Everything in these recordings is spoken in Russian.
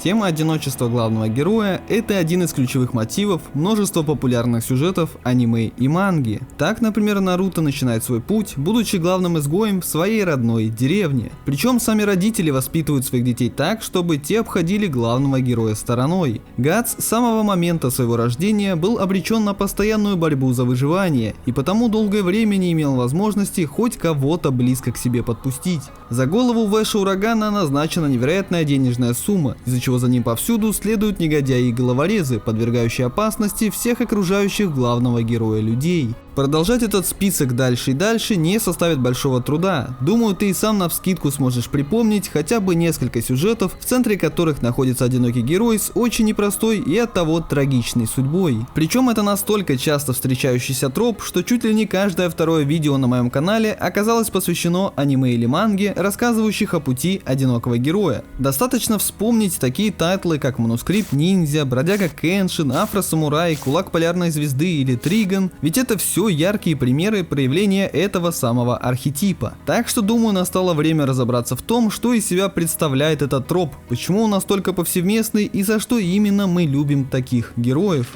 Тема одиночества главного героя – это один из ключевых мотивов множества популярных сюжетов аниме и манги. Так, например, Наруто начинает свой путь, будучи главным изгоем в своей родной деревне. Причем сами родители воспитывают своих детей так, чтобы те обходили главного героя стороной. Гатс с самого момента своего рождения был обречен на постоянную борьбу за выживание, и потому долгое время не имел возможности хоть кого-то близко к себе подпустить. За голову Вэша Урагана назначена невероятная денежная сумма, из-за чего за ним повсюду следуют негодяи и головорезы, подвергающие опасности всех окружающих главного героя людей. Продолжать этот список дальше и дальше не составит большого труда. Думаю, ты и сам навскидку сможешь припомнить хотя бы несколько сюжетов, в центре которых находится одинокий герой с очень непростой и оттого трагичной судьбой. Причем это настолько часто встречающийся троп, что чуть ли не каждое второе видео на моем канале оказалось посвящено аниме или манге, рассказывающих о пути одинокого героя. Достаточно вспомнить такие тайтлы, как Манускрипт Ниндзя, Бродяга Кэншин, Афро-самурай, Кулак Полярной Звезды или Триган, ведь это все яркие примеры проявления этого самого архетипа. Так что думаю, настало время разобраться в том, что из себя представляет этот троп, почему он настолько повсеместный и за что именно мы любим таких героев.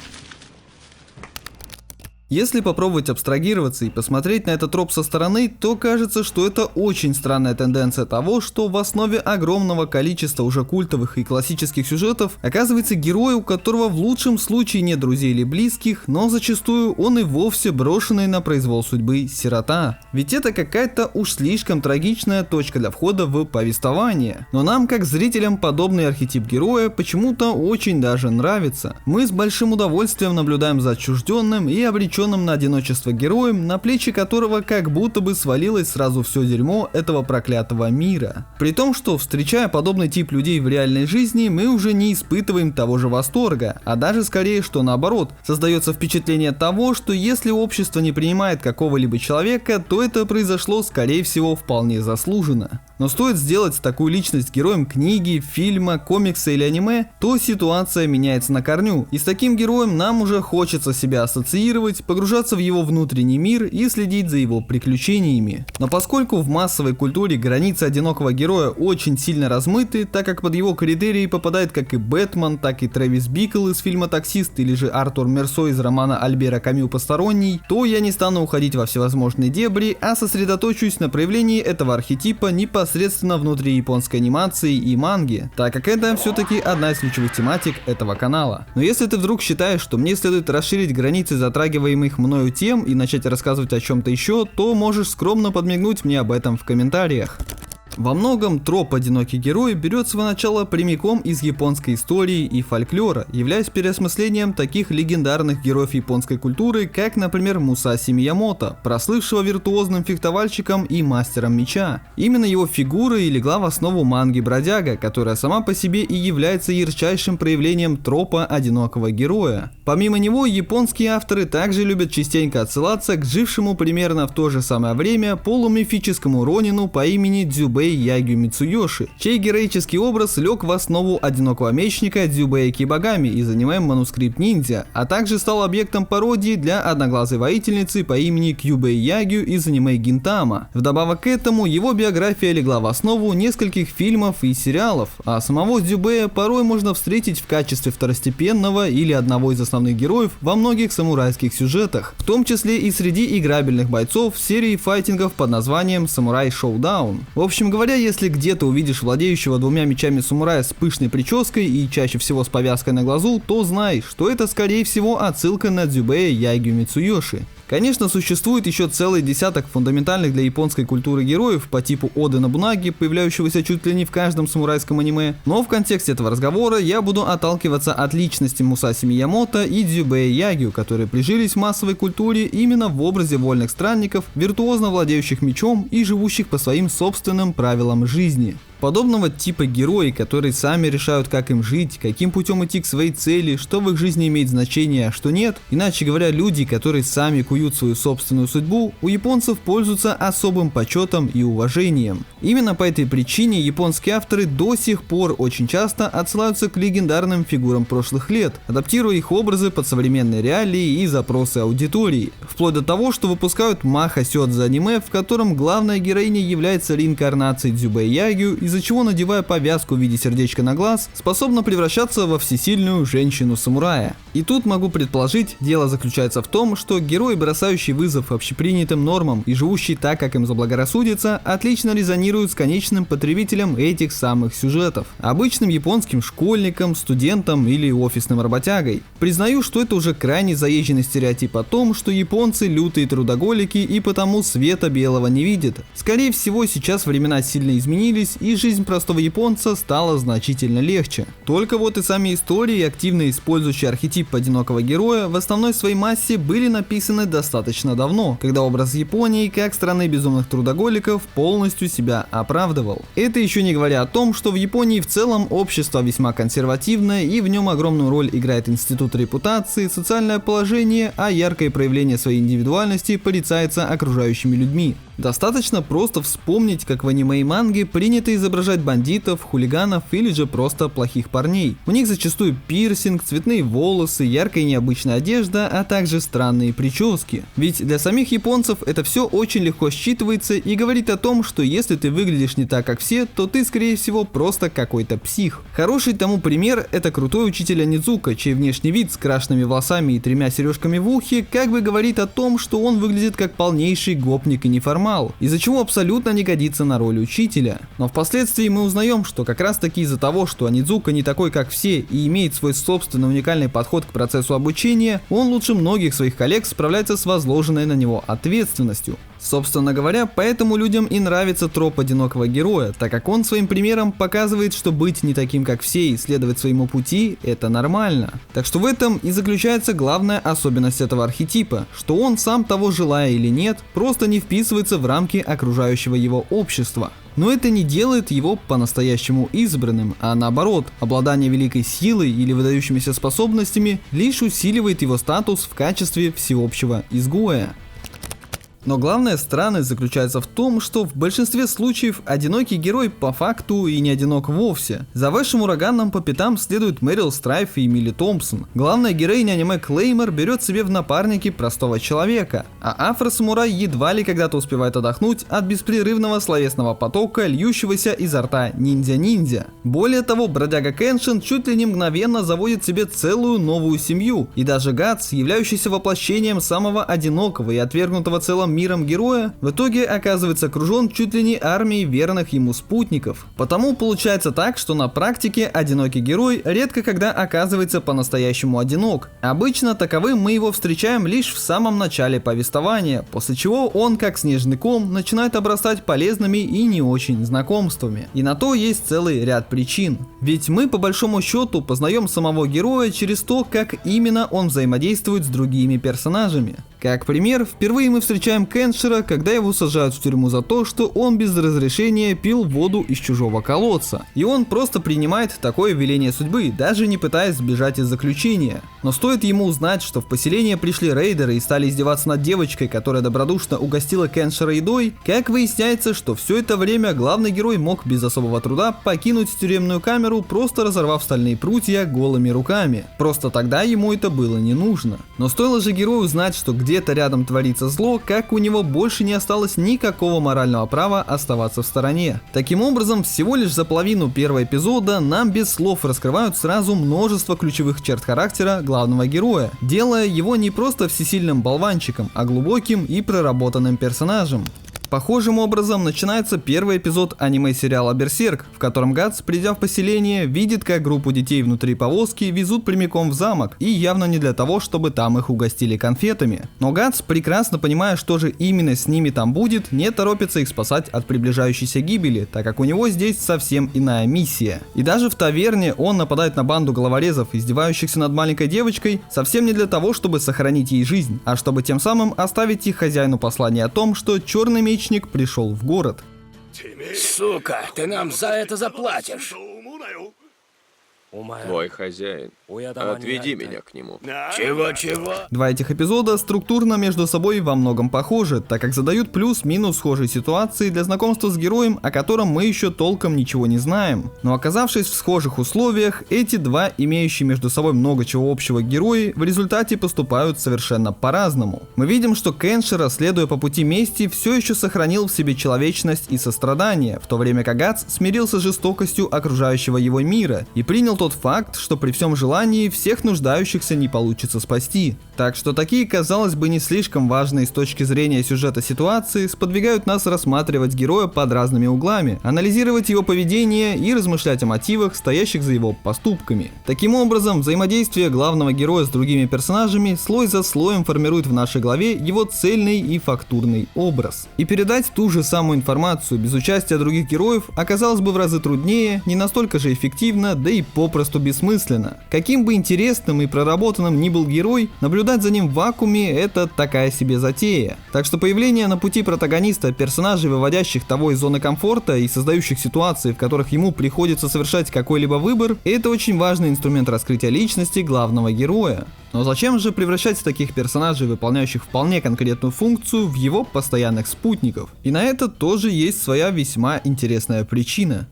Если попробовать абстрагироваться и посмотреть на этот троп со стороны, то кажется, что это очень странная тенденция того, что в основе огромного количества уже культовых и классических сюжетов оказывается герой, у которого в лучшем случае нет друзей или близких, но зачастую он и вовсе брошенный на произвол судьбы сирота. Ведь это какая-то уж слишком трагичная точка для входа в повествование. Но нам, как зрителям, подобный архетип героя почему-то очень даже нравится. Мы с большим удовольствием наблюдаем за отчужденным и обреченным на одиночество героем, на плечи которого как будто бы свалилось сразу все дерьмо этого проклятого мира. При том, что встречая подобный тип людей в реальной жизни, мы уже не испытываем того же восторга, а даже скорее, что наоборот, создается впечатление того, что если общество не принимает какого-либо человека, то это произошло скорее всего вполне заслуженно. Но стоит сделать такую личность героем книги, фильма, комикса или аниме, то ситуация меняется на корню, и с таким героем нам уже хочется себя ассоциировать, погружаться в его внутренний мир и следить за его приключениями. Но поскольку в массовой культуре границы одинокого героя очень сильно размыты, так как под его критерии попадает как и Бэтмен, так и Трэвис Бикл из фильма «Таксист» или же Артур Мерсо из романа Альбера Камю «Посторонний», то я не стану уходить во всевозможные дебри, а сосредоточусь на проявлении этого архетипа непосредственно внутри японской анимации и манги, так как это все-таки одна из ключевых тематик этого канала. Но если ты вдруг считаешь, что мне следует расширить границы затрагиваемых мною тем и начать рассказывать о чем-то еще, то можешь скромно подмигнуть мне об этом в комментариях. Во многом троп «одинокий герой» берет свое начало прямиком из японской истории и фольклора, являясь переосмыслением таких легендарных героев японской культуры, как, например, Мусаси Миямото, прослывшего виртуозным фехтовальщиком и мастером меча. Именно его фигура и легла в основу манги «Бродяга», которая сама по себе и является ярчайшим проявлением тропа одинокого героя. Помимо него, японские авторы также любят частенько отсылаться к жившему примерно в то же самое время полумифическому ронину по имени Дзюбэй Ягю Мицуёши, чей героический образ лег в основу одинокого мечника Дзюбэй Кибагами из аниме «Манускрипт Ниндзя», а также стал объектом пародии для одноглазой воительницы по имени Кьюбэй Ягю из аниме Гинтама. Вдобавок к этому, его биография легла в основу нескольких фильмов и сериалов, а самого Дзюбэя порой можно встретить в качестве второстепенного или одного из основных героев во многих самурайских сюжетах, в том числе и среди играбельных бойцов в серии файтингов под названием «Самурай Шоудаун». В общем говоря, если где-то увидишь владеющего двумя мечами самурая с пышной прической и чаще всего с повязкой на глазу, то знай, что это скорее всего отсылка на Дзюбэя Ягю Мицуёши. Конечно, существует еще целый десяток фундаментальных для японской культуры героев по типу Оды Нобунаги, появляющегося чуть ли не в каждом самурайском аниме, но в контексте этого разговора я буду отталкиваться от личности Мусаси Миямото и Дзюбэя Ягю, которые прижились в массовой культуре именно в образе вольных странников, виртуозно владеющих мечом и живущих по своим собственным правилам жизни. Подобного типа герои, которые сами решают, как им жить, каким путем идти к своей цели, что в их жизни имеет значение, а что нет, иначе говоря, люди, которые сами куют свою собственную судьбу, у японцев пользуются особым почетом и уважением. Именно по этой причине японские авторы до сих пор очень часто отсылаются к легендарным фигурам прошлых лет, адаптируя их образы под современные реалии и запросы аудитории, вплоть до того, что выпускают маха-сёдзе аниме, в котором главная героиня является реинкарнацией Дзюбэй Ягю из из-за чего, надевая повязку в виде сердечка на глаз, способна превращаться во всесильную женщину-самурая. И тут могу предположить, дело заключается в том, что герой, бросающий вызов общепринятым нормам и живущий так, как им заблагорассудится, отлично резонирует с конечным потребителем этих самых сюжетов. Обычным японским школьником, студентом или офисным работягой. Признаю, что это уже крайне заезженный стереотип о том, что японцы лютые трудоголики и потому света белого не видят. Скорее всего, сейчас времена сильно изменились и жизнь простого японца стала значительно легче. Только вот и сами истории, активно использующие архетип одинокого героя, в основной своей массе были написаны достаточно давно, когда образ Японии как страны безумных трудоголиков полностью себя оправдывал. Это еще не говоря о том, что в Японии в целом общество весьма консервативное и в нем огромную роль играет институт репутации, социальное положение, а яркое проявление своей индивидуальности порицается окружающими людьми. Достаточно просто вспомнить, как в аниме и манге принято изображать бандитов, хулиганов или же просто плохих парней. У них зачастую пирсинг, цветные волосы, яркая и необычная одежда, а также странные прически. Ведь для самих японцев это все очень легко считывается и говорит о том, что если ты выглядишь не так, как все, то ты, скорее всего, просто какой-то псих. Хороший тому пример — это крутой учитель Онидзука, чей внешний вид с крашенными волосами и 3 сережками в ухе как бы говорит о том, что он выглядит как полнейший гопник и неформал, из-за чего абсолютно не годится на роль учителя. Но впоследствии мы узнаем, что как раз таки из-за того, что Онидзука не такой, как все, и имеет свой собственный уникальный подход к процессу обучения, он лучше многих своих коллег справляется с возложенной на него ответственностью. Собственно говоря, поэтому людям и нравится троп одинокого героя, так как он своим примером показывает, что быть не таким, как все, и следовать своему пути – это нормально. Так что в этом и заключается главная особенность этого архетипа, что он, сам того желая или нет, просто не вписывается в рамки окружающего его общества. Но это не делает его по-настоящему избранным, а наоборот, обладание великой силой или выдающимися способностями лишь усиливает его статус в качестве всеобщего изгоя. Но главная странность заключается в том, что в большинстве случаев одинокий герой по факту и не одинок вовсе. За вашим ураганом по пятам следуют Мэрил Страйф и Милли Томпсон. Главная героиня аниме Клеймор берет себе в напарники простого человека, а афро-самурай едва ли когда-то успевает отдохнуть от беспрерывного словесного потока, льющегося изо рта ниндзя-ниндзя. Более того, бродяга Кеншин чуть ли не мгновенно заводит себе целую новую семью, и даже Гатс, являющийся воплощением самого одинокого и отвергнутого целым миром героя, в итоге оказывается окружен чуть ли не армией верных ему спутников. Потому получается так, что на практике одинокий герой редко когда оказывается по-настоящему одинок. Обычно таковым мы его встречаем лишь в самом начале повествования, после чего он, как снежный ком, начинает обрастать полезными и не очень знакомствами. И на то есть целый ряд причин. Ведь мы по большому счету познаем самого героя через то, как именно он взаимодействует с другими персонажами. Как пример, впервые мы встречаем Кеншира, когда его сажают в тюрьму за то, что он без разрешения пил воду из чужого колодца. И он просто принимает такое веление судьбы, даже не пытаясь сбежать из заключения. Но стоит ему узнать, что в поселение пришли рейдеры и стали издеваться над девочкой, которая добродушно угостила Кеншира едой, как выясняется, что все это время главный герой мог без особого труда покинуть тюремную камеру, просто разорвав стальные прутья голыми руками. Просто тогда ему это было не нужно. Но стоило же герою узнать, что где-то рядом творится зло, как у него больше не осталось никакого морального права оставаться в стороне. Таким образом, всего лишь за половину первого эпизода нам без слов раскрывают сразу множество ключевых черт характера главного героя, делая его не просто всесильным болванчиком, а глубоким и проработанным персонажем. Похожим образом начинается первый эпизод аниме-сериала Берсерк, в котором Гатс, придя в поселение, видит, как группу детей внутри повозки везут прямиком в замок, и явно не для того, чтобы там их угостили конфетами. Но Гатс, прекрасно понимая, что же именно с ними там будет, не торопится их спасать от приближающейся гибели, так как у него здесь совсем иная миссия. И даже в таверне он нападает на банду головорезов, издевающихся над маленькой девочкой, совсем не для того, чтобы сохранить ей жизнь, а чтобы тем самым оставить их хозяину послание о том, что черный меч пришел в город. Сука, ты нам за это заплатишь. Твой хозяин. Отведи меня к нему. Чего? Два этих эпизода структурно между собой во многом похожи, так как задают плюс-минус схожие ситуации для знакомства с героем, о котором мы еще толком ничего не знаем. Но оказавшись в схожих условиях, эти два имеющие между собой много чего общего герои в результате поступают совершенно по-разному. Мы видим, что Кеншира, следуя по пути мести, все еще сохранил в себе человечность и сострадание, в то время как Гац смирился с жестокостью окружающего его мира и принял тот факт, что при всем желании всех нуждающихся не получится спасти. Так что такие, казалось бы, не слишком важные с точки зрения сюжета ситуации сподвигают нас рассматривать героя под разными углами, анализировать его поведение и размышлять о мотивах, стоящих за его поступками. Таким образом, взаимодействие главного героя с другими персонажами слой за слоем формирует в нашей голове его цельный и фактурный образ. И передать ту же самую информацию без участия других героев оказалось бы в разы труднее, не настолько же эффективно, да и попросту бессмысленно. Каким бы интересным и проработанным ни был герой, наблюдать за ним в вакууме — это такая себе затея. Так что появление на пути протагониста персонажей, выводящих того из зоны комфорта и создающих ситуации, в которых ему приходится совершать какой-либо выбор, это очень важный инструмент раскрытия личности главного героя. Но зачем же превращать таких персонажей, выполняющих вполне конкретную функцию, в его постоянных спутников? И на это тоже есть своя весьма интересная причина.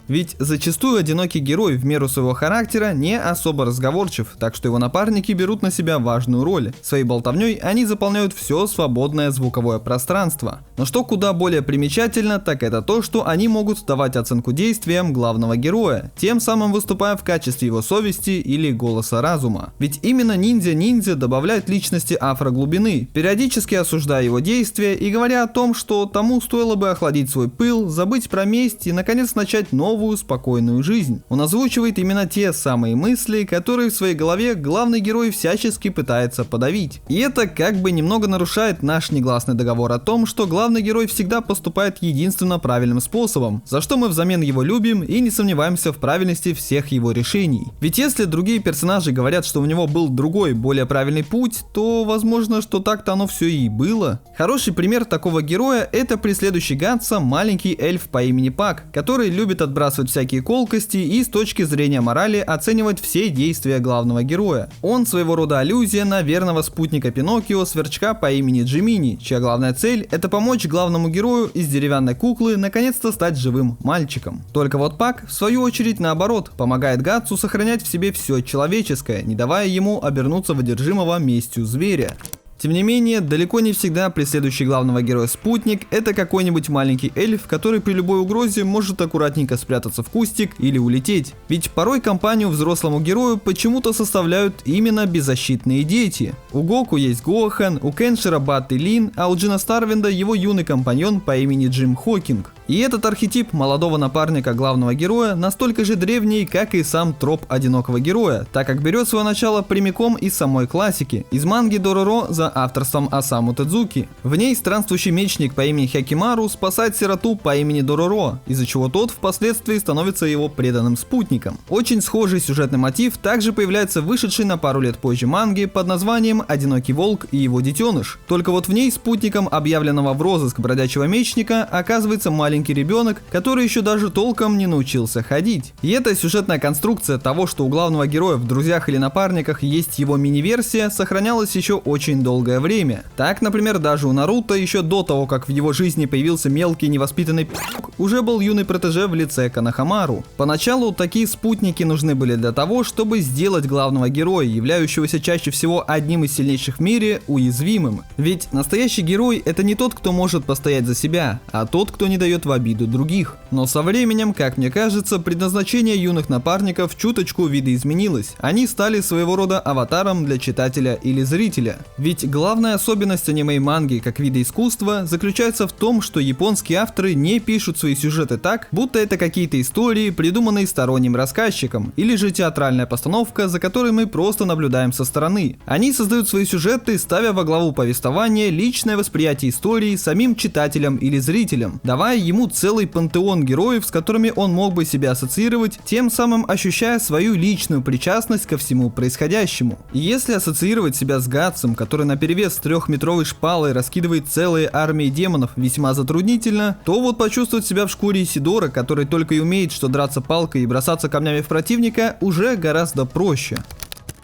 Ведь зачастую одинокий герой в меру своего характера не особо разговорчив, так что его напарники берут на себя важную роль. Своей болтовней они заполняют все свободное звуковое пространство. Но что куда более примечательно, так это то, что они могут давать оценку действиям главного героя, тем самым выступая в качестве его совести или голоса разума. Ведь именно ниндзя добавляет личности афроглубины, периодически осуждая его действия и говоря о том, что тому стоило бы охладить свой пыл, забыть про месть и наконец начать новую спокойную жизнь. Он озвучивает именно те самые мысли, которые в своей голове главный герой всячески пытается подавить. И это как бы немного нарушает наш негласный договор о том, что главный герой всегда поступает единственно правильным способом, за что мы взамен его любим и не сомневаемся в правильности всех его решений. Ведь если другие персонажи говорят, что у него был другой, более правильный путь, то возможно, что так-то оно все и было. Хороший пример такого героя — это преследующий Гатса маленький эльф по имени Пак, который любит отбрасывать всякие колкости и с точки зрения морали оценивать все действия главного героя. Он своего рода аллюзия на верного спутника Пиноккио, сверчка по имени Джимини, чья главная цель — это помочь главному герою из деревянной куклы наконец-то стать живым мальчиком. Только вот Пак, в свою очередь, наоборот, помогает Гатсу сохранять в себе все человеческое, не давая ему обернуться в одержимого местью зверя. Тем не менее, далеко не всегда преследующий главного героя спутник — это какой-нибудь маленький эльф, который при любой угрозе может аккуратненько спрятаться в кустик или улететь. Ведь порой компанию взрослому герою почему-то составляют именно беззащитные дети. У Гоку есть Гохан, у Кеншира Бат и Лин, а у Джина Старвинда его юный компаньон по имени Джим Хокинг. И этот архетип молодого напарника главного героя настолько же древний, как и сам троп одинокого героя, так как берет свое начало прямиком из самой классики, из манги Дороро за авторством Осаму Тедзуки. В ней странствующий мечник по имени Хякимару спасает сироту по имени Дороро, из-за чего тот впоследствии становится его преданным спутником. Очень схожий сюжетный мотив также появляется в вышедшей на пару лет позже манге под названием «Одинокий волк и его детеныш». Только вот в ней спутником объявленного в розыск бродячего мечника оказывается маленький ребенок, который еще даже толком не научился ходить. И эта сюжетная конструкция того, что у главного героя в друзьях или напарниках есть его мини-версия, сохранялась еще очень долгое время. Так, например, даже у Наруто еще до того, как в его жизни появился мелкий невоспитанный пи***к, уже был юный протеже в лице Канахамару. Поначалу такие спутники нужны были для того, чтобы сделать главного героя, являющегося чаще всего одним из сильнейших в мире, уязвимым. Ведь настоящий герой — это не тот, кто может постоять за себя, а тот, кто не дает в обиду других. Но со временем, как мне кажется, предназначение юных напарников чуточку видоизменилось. Они стали своего рода аватаром для читателя или зрителя. Ведь главная особенность аниме и манги как вида искусства заключается в том, что японские авторы не пишут свои сюжеты так, будто это какие-то истории, придуманные сторонним рассказчиком, или же театральная постановка, за которой мы просто наблюдаем со стороны. Они создают свои сюжеты, ставя во главу повествования личное восприятие истории самим читателям или зрителям, давая ему целый пантеон героев, с которыми он мог бы себя ассоциировать, тем самым ощущая свою личную причастность ко всему происходящему. И если ассоциировать себя с Гатсом, который на наперевес 3-метровой шпалой раскидывает целые армии демонов весьма затруднительно, то вот почувствовать себя в шкуре Исидора, который только и умеет что драться палкой и бросаться камнями в противника, уже гораздо проще.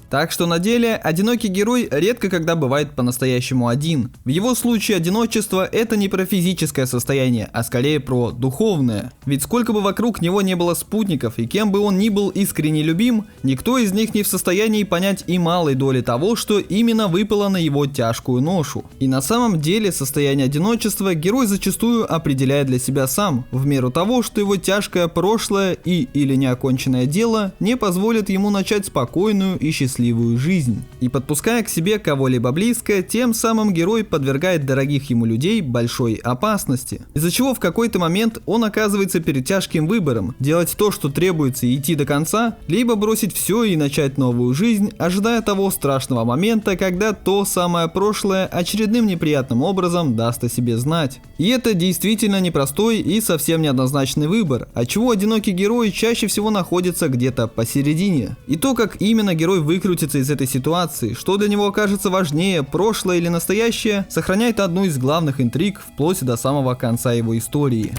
Так что на деле одинокий герой редко когда бывает по-настоящему один. В его случае одиночество — это не про физическое состояние, а скорее про духовное. Ведь сколько бы вокруг него не было спутников и кем бы он ни был искренне любим, никто из них не в состоянии понять и малой доли того, что именно выпало на его тяжкую ношу. И на самом деле состояние одиночества герой зачастую определяет для себя сам, в меру того, что его тяжкое прошлое или неоконченное дело не позволит ему начать спокойную и счастливую жизнь. И подпуская к себе кого-либо близко, тем самым герой подвергает дорогих ему людей большой опасности. Из-за чего в какой-то момент он оказывается перед тяжким выбором: делать то, что требуется, и идти до конца, либо бросить все и начать новую жизнь, ожидая того страшного момента, когда то самое прошлое очередным неприятным образом даст о себе знать. И это действительно непростой и совсем неоднозначный выбор, отчего одинокий герой чаще всего находится где-то посередине. И то, как именно герой выкрутится из этой ситуации, что для него окажется важнее, прошлое или настоящее, сохраняет одну из главных интриг вплоть до самого конца его истории.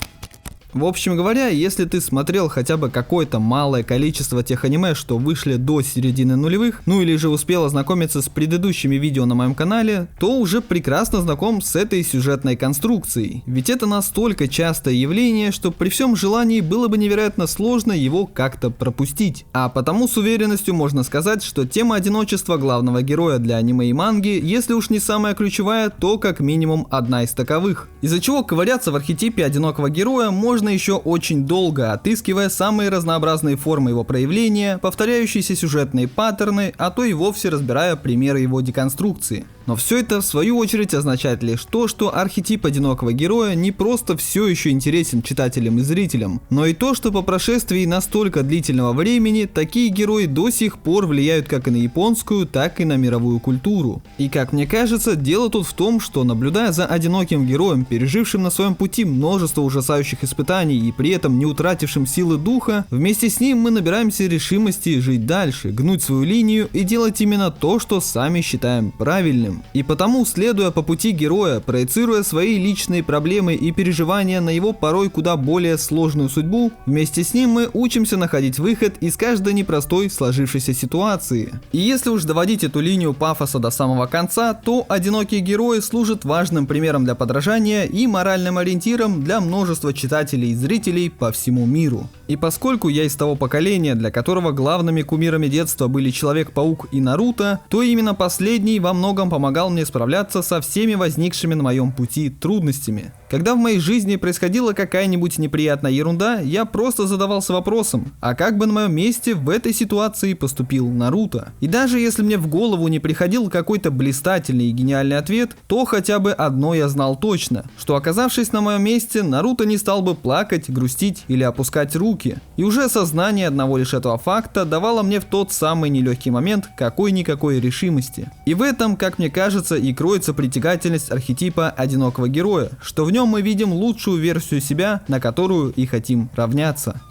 В общем говоря, если ты смотрел хотя бы какое-то малое количество тех аниме, что вышли до середины нулевых, ну или же успел ознакомиться с предыдущими видео на моем канале, то уже прекрасно знаком с этой сюжетной конструкцией. Ведь это настолько частое явление, что при всем желании было бы невероятно сложно его как-то пропустить. А потому с уверенностью можно сказать, что тема одиночества главного героя для аниме и манги, если уж не самая ключевая, то как минимум одна из таковых. Из-за чего ковыряться в архетипе одинокого героя можно еще очень долго, отыскивая самые разнообразные формы его проявления, повторяющиеся сюжетные паттерны, а то и вовсе разбирая примеры его деконструкции. Но все это в свою очередь означает лишь то, что архетип одинокого героя не просто все еще интересен читателям и зрителям, но и то, что по прошествии настолько длительного времени такие герои до сих пор влияют как и на японскую, так и на мировую культуру. И как мне кажется, дело тут в том, что наблюдая за одиноким героем, пережившим на своем пути множество ужасающих испытаний и при этом не утратившим силы духа, вместе с ним мы набираемся решимости жить дальше, гнуть свою линию и делать именно то, что сами считаем правильным. И потому, следуя по пути героя, проецируя свои личные проблемы и переживания на его порой куда более сложную судьбу, вместе с ним мы учимся находить выход из каждой непростой сложившейся ситуации. И если уж доводить эту линию пафоса до самого конца, то одинокие герои служат важным примером для подражания и моральным ориентиром для множества читателей и зрителей по всему миру. И поскольку я из того поколения, для которого главными кумирами детства были Человек-паук и Наруто, то именно последний во многом помогал мне справляться со всеми возникшими на моем пути трудностями. Когда в моей жизни происходила какая-нибудь неприятная ерунда, я просто задавался вопросом: а как бы на моем месте в этой ситуации поступил Наруто? И даже если мне в голову не приходил какой-то блистательный и гениальный ответ, то хотя бы одно я знал точно, что оказавшись на моем месте, Наруто не стал бы плакать, грустить или опускать руки. И уже осознание одного лишь этого факта давало мне в тот самый нелегкий момент какой-никакой решимости. И в этом, как мне кажется, и кроется притягательность архетипа одинокого героя, что в нем мы видим лучшую версию себя, на которую и хотим равняться.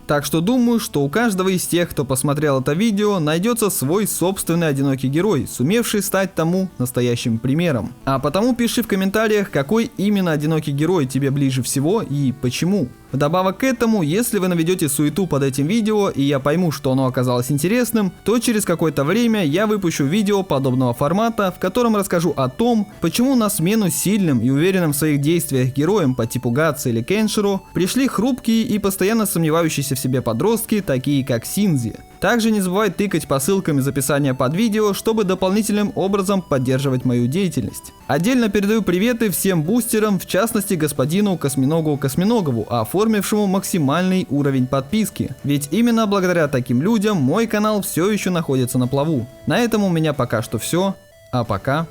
Так что думаю, что у каждого из тех, кто посмотрел это видео, найдется свой собственный одинокий герой, сумевший стать тому настоящим примером. А потому пиши в комментариях, какой именно одинокий герой тебе ближе всего и почему. Вдобавок к этому, если вы наведете суету под этим видео и я пойму, что оно оказалось интересным, то через какое-то время я выпущу видео подобного формата, в котором расскажу о том, почему на смену сильным и уверенным в своих действиях героям по типу Гатса или Кенширо пришли хрупкие и постоянно сомневающиеся в себе подростки, такие как Синдзи. Также не забывай тыкать по ссылкам из описания под видео, чтобы дополнительным образом поддерживать мою деятельность. Отдельно передаю приветы всем бустерам, в частности господину Косминогу Косминогову, оформившему максимальный уровень подписки. Ведь именно благодаря таким людям мой канал все еще находится на плаву. На этом у меня пока что все. А пока.